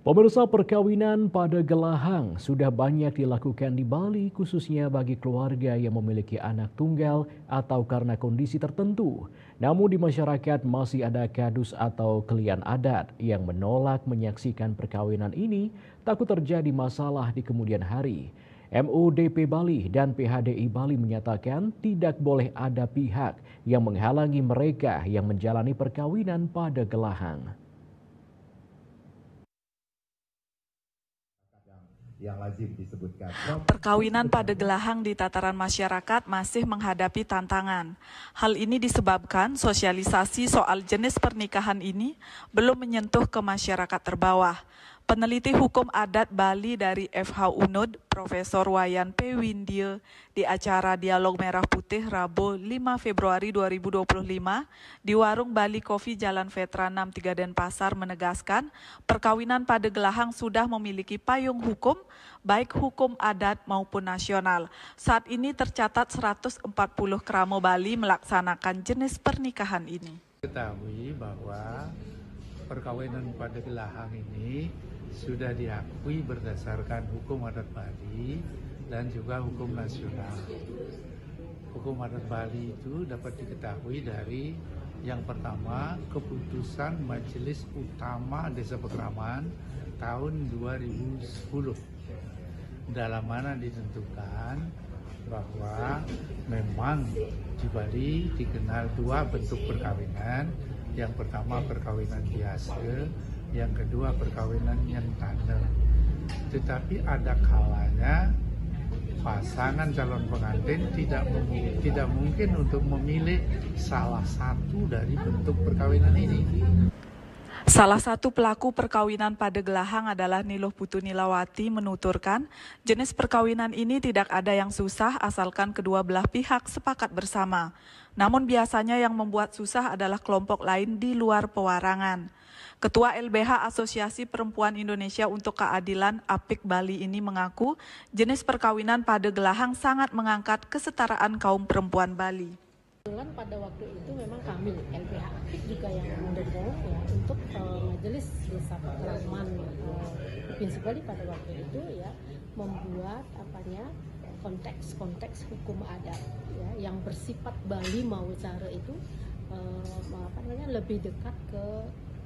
Pemirsa, perkawinan pada gelahang sudah banyak dilakukan di Bali, khususnya bagi keluarga yang memiliki anak tunggal atau karena kondisi tertentu. Namun di masyarakat masih ada kadus atau kelian adat yang menolak menyaksikan perkawinan ini takut terjadi masalah di kemudian hari. MUDP Bali dan PHDI Bali menyatakan tidak boleh ada pihak yang menghalangi mereka yang menjalani perkawinan pada gelahang. Yang lazim disebutkan. Perkawinan pada gelahang di tataran masyarakat masih menghadapi tantangan. Hal ini disebabkan sosialisasi soal jenis pernikahan ini belum menyentuh ke masyarakat terbawah. Peneliti hukum adat Bali dari FH UNUD, Profesor Wayan P. Windya, di acara Dialog Merah Putih Rabu 5 Februari 2025 di Warung Bali Coffee Jalan Vetra 63 Denpasar menegaskan perkawinan pada gelahang sudah memiliki payung hukum, baik hukum adat maupun nasional. Saat ini tercatat 140 keramo Bali melaksanakan jenis pernikahan ini. Ketahui bahwa perkawinan pada gelahang ini sudah diakui berdasarkan hukum adat Bali dan juga hukum nasional. Hukum adat Bali itu dapat diketahui dari yang pertama keputusan Majelis Utama Desa Pekraman tahun 2010. Dalam mana ditentukan bahwa memang di Bali dikenal dua bentuk perkawinan. Yang pertama perkawinan biasa, yang kedua perkawinan yang tandem. Tetapi ada kalanya pasangan calon pengantin tidak mungkin untuk memilih salah satu dari bentuk perkawinan ini. Salah satu pelaku perkawinan pada gelahang adalah Niluh Putu Nilawati menuturkan, jenis perkawinan ini tidak ada yang susah asalkan kedua belah pihak sepakat bersama. Namun biasanya yang membuat susah adalah kelompok lain di luar pewarangan. Ketua LBH Asosiasi Perempuan Indonesia untuk Keadilan APIK Bali ini mengaku jenis perkawinan pada gelahang sangat mengangkat kesetaraan kaum perempuan Bali. Kebetulan pada waktu itu memang kami LBH APIK juga yang mendorong ya untuk Majelis Desa Pekraman Provinsi Bali pada waktu itu ya membuat konteks hukum adat ya yang bersifat Bali Mawacara itu lebih dekat ke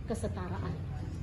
kesetaraan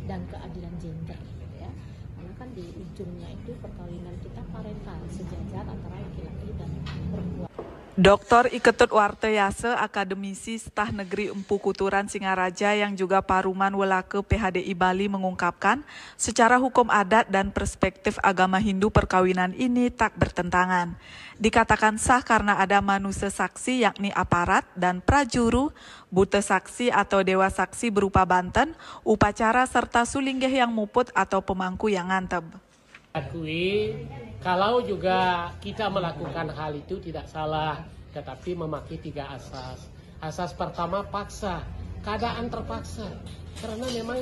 dan keadilan gender ya. Karena kan di ujungnya itu perkawinan kita parental sejajar antara laki-laki dan perempuan. Dr. Iketut Warteyase, akademisi Staf Negeri Empu Kuturan Singaraja yang juga Paruman Welake PHDI Bali mengungkapkan, secara hukum adat dan perspektif agama Hindu perkawinan ini tak bertentangan. Dikatakan sah karena ada manusia saksi yakni aparat dan prajuru, buta saksi atau dewa saksi berupa banten, upacara serta sulinggih yang muput atau pemangku yang nganteb. Akui kalau juga kita melakukan hal itu tidak salah, tetapi memakai 3 asas. Asas pertama paksa, keadaan terpaksa, karena memang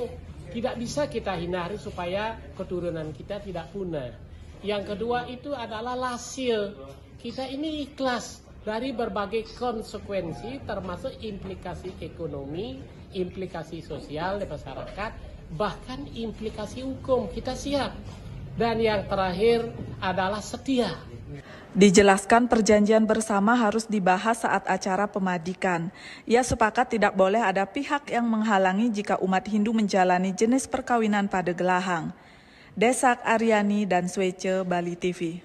tidak bisa kita hindari supaya keturunan kita tidak punah. Yang kedua itu adalah lasil, kita ini ikhlas dari berbagai konsekuensi termasuk implikasi ekonomi, implikasi sosial di masyarakat, bahkan implikasi hukum, kita siap. Dan yang terakhir adalah setia. Dijelaskan perjanjian bersama harus dibahas saat acara pemadikan. Ia sepakat tidak boleh ada pihak yang menghalangi jika umat Hindu menjalani jenis perkawinan pada gelahang. Desak Aryani dan Swece, Bali TV.